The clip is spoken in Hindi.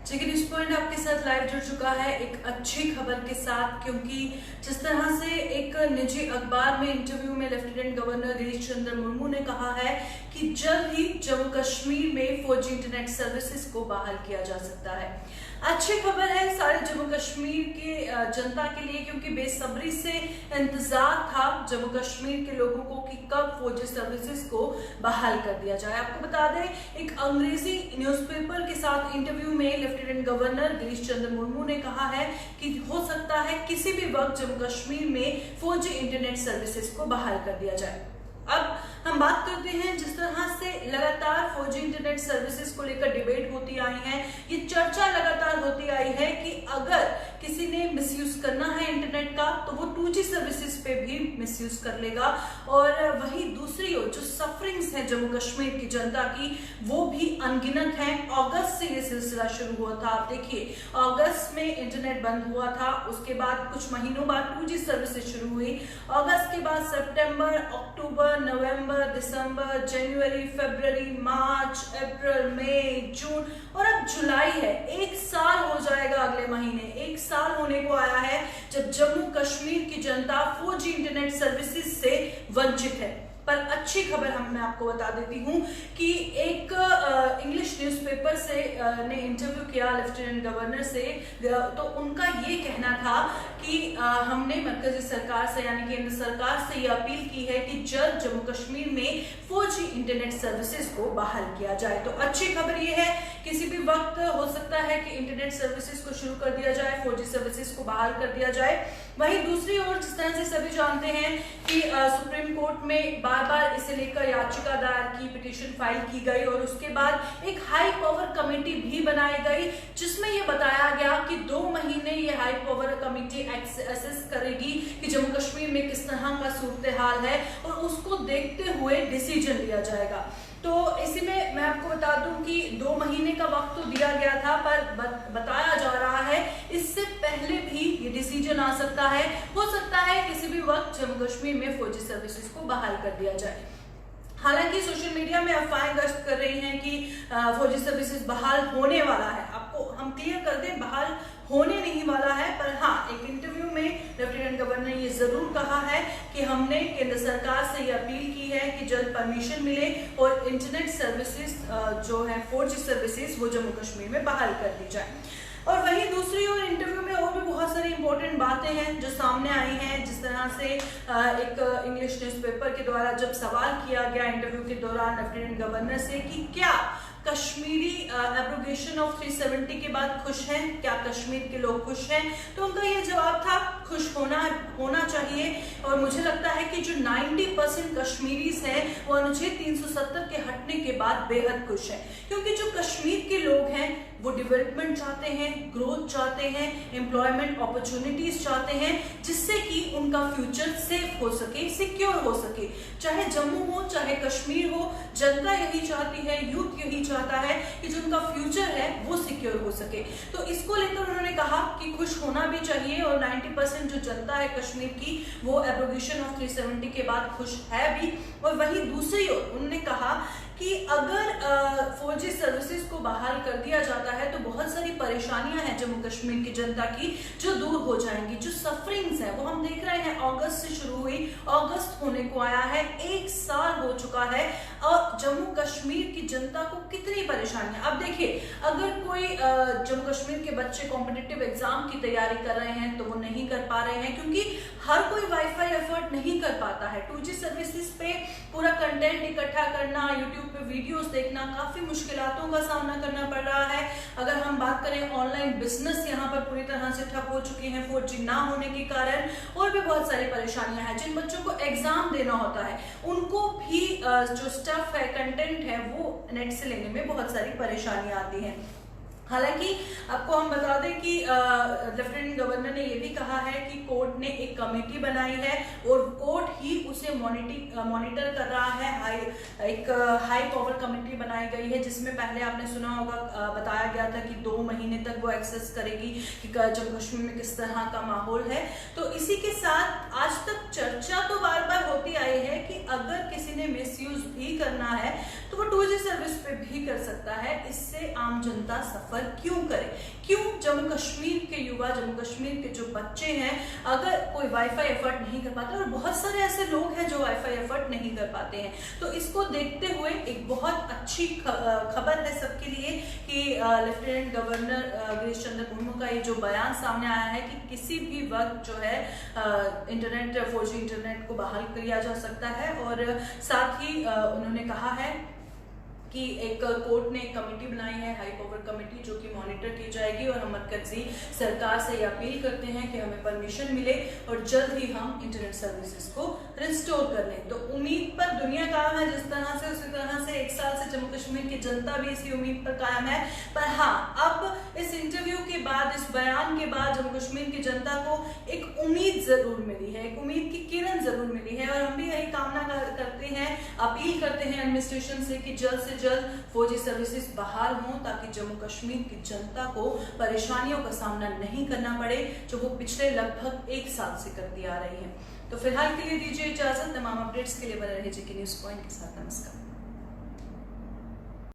चिकन न्यूज पॉइंट आपके साथ लाइव जुड़ चुका है एक अच्छी खबर के साथ, क्योंकि जिस तरह से एक निजी अखबार में इंटरव्यू में लेफ्टिनेंट गवर्नर गिरीश चंद्र मुर्मू ने कहा है कि जल्द ही जम्मू कश्मीर में 4G इंटरनेट सर्विसेज को बहाल किया जा सकता है। अच्छी खबर है सारे जम्मू कश्मीर के जनता के लिए, क्योंकि बेसब्री से इंतजार था जम्मू कश्मीर के लोगों को कि कब 4G सर्विसेज को बहाल कर दिया जाए। आपको बता दें, एक अंग्रेजी न्यूज़पेपर के साथ इंटरव्यू में लेफ्टिनेंट गवर्नर गिरीश चंद्र मुर्मू ने कहा है कि हो सकता है किसी भी वक्त जम्मू कश्मीर में 4G इंटरनेट सर्विसेज को बहाल कर दिया जाए। अब हम बात करते हैं, जिस तरह से लगातार 4G इंटरनेट सर्विसेज को लेकर डिबेट होती आई है, ये चर्चा लगातार होती आई है कि अगर किसी ने मिसयूज करना है इंटरनेट का तो वो 2G सर्विसेज पे भी मिसयूज कर लेगा। और वही दूसरी ओर जो सफरिंग्स है जम्मू कश्मीर की जनता की, वो भी अनगिनत है। अगस्त से ये सिलसिला शुरू हुआ था। आप देखिए, अगस्त में इंटरनेट बंद हुआ था, उसके बाद कुछ महीनों बाद 2G सर्विसेज शुरू हुई। अगस्त के बाद सितंबर, अक्टूबर, नवंबर, दिसंबर, जनवरी, फरवरी, मार्च, अप्रैल, मई, जून और अब जुलाई है। एक साल हो जाएगा अगले महीने। एक साल होने को आया है जब जम्मू कश्मीर की जनता 4G इंटरनेट सर्विसेज से वंचित है। पर अच्छी खबर मैं आपको बता देती हूँ कि एक इंग्लिश न्यूज़पेपर से ने इंटरव्यू किया लेफ्टिनेंट गवर्नर से, तो उनका ये कहना था कि हमने मरकजी सरकार से यानी केंद्र सरकार से ये अपील की है कि जल्द जम्मू कश्मीर में 4G इंटरनेट सर्विसेज को बहाल किया जाए। तो अच्छी खबर ये है, किसी भी वक्त हो सकता है कि इंटरनेट सर्विसेज को शुरू कर दिया जाए, 4G सर्विसेज को बहाल कर दिया जाए। वहीं दूसरी ओर जिस तरह से सभी जानते हैं कि सुप्रीम कोर्ट में बार बार इसे लेकर याचिका दायर की, पिटीशन फाइल की गई और उसके बाद एक हाई पावर कमेटी भी बनाई गई, जिसमें यह बताया गया कि 2 महीने ये हाई पावर कमेटी असेस करेगी कि जम्मू कश्मीर में किस तरह का सूरत हाल है और उसको देखते हुए डिसीजन लिया जाएगा। तो इसी में मैं आपको बता दूं कि 2 महीने का वक्त तो दिया गया था, पर बताया जा रहा है इससे पहले भी ये डिसीजन आ सकता है। हो सकता है किसी भी वक्त जम्मू कश्मीर में 4G सर्विसेज को बहाल कर दिया जाए। हालांकि सोशल मीडिया में अफवाहें गश्त कर रही हैं कि 4G सर्विसेज बहाल होने वाला है। आपको हम क्लियर कर दें, बहाल होने नहीं वाला है, पर हाँ, एक इंटरव्यू में लेफ्टिनेंट गवर्नर ने ये जरूर कहा है कि हमने केंद्र सरकार से ये अपील की है कि जल्द परमिशन मिले और इंटरनेट सर्विसेज जो है 4G सर्विसेज वो जम्मू कश्मीर में बहाल कर दी जाए। और वहीं दूसरी ओर इंटरव्यू में और भी बहुत सारी इंपॉर्टेंट बातें हैं जो सामने आई हैं। जिस तरह से एक इंग्लिश न्यूज़पेपर के द्वारा जब सवाल किया गया इंटरव्यू के दौरान लेफ्टिनेंट गवर्नर से कि क्या कश्मीरी एब्रोगेशन ऑफ 370 के बाद खुश हैं, क्या कश्मीर के लोग खुश हैं, तो उनका ये जवाब था खुश होना चाहिए। और मुझे लगता है कि जो 90% कश्मीरीज हैं वो अनुच्छेद 370 के हटने के बाद बेहद खुश हैं, क्योंकि जो कश्मीर के लोग हैं वो डेवलपमेंट चाहते हैं, ग्रोथ चाहते हैं, एम्प्लॉयमेंट अपॉर्चुनिटीज चाहते हैं, जिससे कि उनका फ्यूचर सेफ हो सके, सिक्योर हो सके। चाहे जम्मू हो चाहे कश्मीर हो, जनता यही चाहती है, यूथ यही चाहता है कि जो उनका फ्यूचर है वो सिक्योर हो सके। तो इसको लेकर उन्होंने कहा कि खुश होना भी चाहिए और 90% जो जनता है कश्मीर की वो एब्रोगेशन ऑफ 370 के बाद खुश है भी। और वहीं दूसरी ओर उन्होंने कहा कि अगर 4G सर्विसेज को बहाल कर दिया जाता है तो बहुत सारी परेशानियां हैं जम्मू कश्मीर की जनता की जो दूर हो जाएंगी। जो सफरिंग्स है वो हम देख रहे हैं अगस्त से शुरू हुई, अगस्त होने को आया है, 1 साल हो चुका है और जम्मू कश्मीर की जनता को कितनी परेशानियां। अब देखिए, अगर कोई जम्मू कश्मीर के बच्चे कॉम्पिटिटिव एग्जाम की तैयारी कर रहे हैं तो वो नहीं कर पा रहे हैं, क्योंकि हर कोई वाईफाई एफर्ट नहीं कर पाता है। 2G सर्विसेज पे पूरा कंटेंट इकट्ठा करना, यूट्यूब पे वीडियोस देखना, काफी मुश्किलातों का सामना करना पड़ रहा है। अगर हम बात करें ऑनलाइन बिजनेस यहाँ पर पूरी तरह से ठप हो चुके हैं 4G ना होने के कारण, और भी बहुत सारी परेशानियां हैं। जिन बच्चों को एग्जाम देना होता है उनको भी जो स्टफ है, कंटेंट है, वो नेट से लेने में बहुत सारी परेशानियां आती हैं। हालांकि आपको हम बता दें कि लेफ्टिनेंट गवर्नर ने यह भी कहा है कि कोर्ट ने एक कमेटी बनाई है और कोर्ट ही उसे मॉनिटर कर रहा है। एक हाई पावर कमेटी बनाई गई है, जिसमें पहले आपने सुना होगा बताया गया था कि 2 महीने तक वो एक्सेस करेगी कि जम्मू कश्मीर में किस तरह का माहौल है। तो इसी के साथ आज तक चर्चा तो बार बार होती आई है कि अगर किसी ने मिसयूज भी करना है तो वो 2G सर्विस पे भी कर सकता है। इससे आम जनता सफर सफर क्यों करें? क्यों जम्मू कश्मीर के युवा, जम्मू कश्मीर के जो बच्चे हैं, अगर कोई वाईफाई एफर्ट नहीं कर पाते, और बहुत सारे ऐसे लोग हैं जो वाईफाई एफर्ट नहीं कर पाते हैं, तो इसको देखते हुए एक बहुत अच्छी खबर है सबके लिए कि लेफ्टिनेंट गवर्नर गिरीश चंद्र मुर्मू का ये जो बयान सामने आया है कि किसी भी वक्त जो है इंटरनेट, 4G इंटरनेट को बहाल किया जा सकता है। और साथ ही उन्होंने कहा है कि एक कोर्ट ने एक कमेटी बनाई है, हाई पावर कमेटी, जो कि मॉनिटर की जाएगी, और हम मरकजी सरकार से ये अपील करते हैं कि हमें परमिशन मिले और जल्द ही हम इंटरनेट सर्विसेज को रिस्टोर कर लें। तो उम्मीद पर दुनिया कायम है जिस तरह से, उसी तरह से 1 साल से जम्मू कश्मीर की जनता भी इसी उम्मीद पर कायम है। पर हाँ, अब इस इंटरव्यू के बाद, इस बयान के बाद जम्मू कश्मीर की जनता को एक उम्मीद जरूर मिली है, एक उम्मीद की किरण जरूर मिली है, और हम भी यही कामना करते हैं, अपील करते हैं एडमिनिस्ट्रेशन से कि जल्द से जल्द 4G सर्विसेज बहाल हों, ताकि जम्मू कश्मीर की जनता को परेशानियों का सामना नहीं करना पड़े जो वो पिछले लगभग 1 साल से करती आ रही है। तो फिलहाल के लिए दीजिए इजाजत। तमाम अपडेट्स के लिए बने रहिए जेके न्यूज़ पॉइंट के साथ। नमस्कार।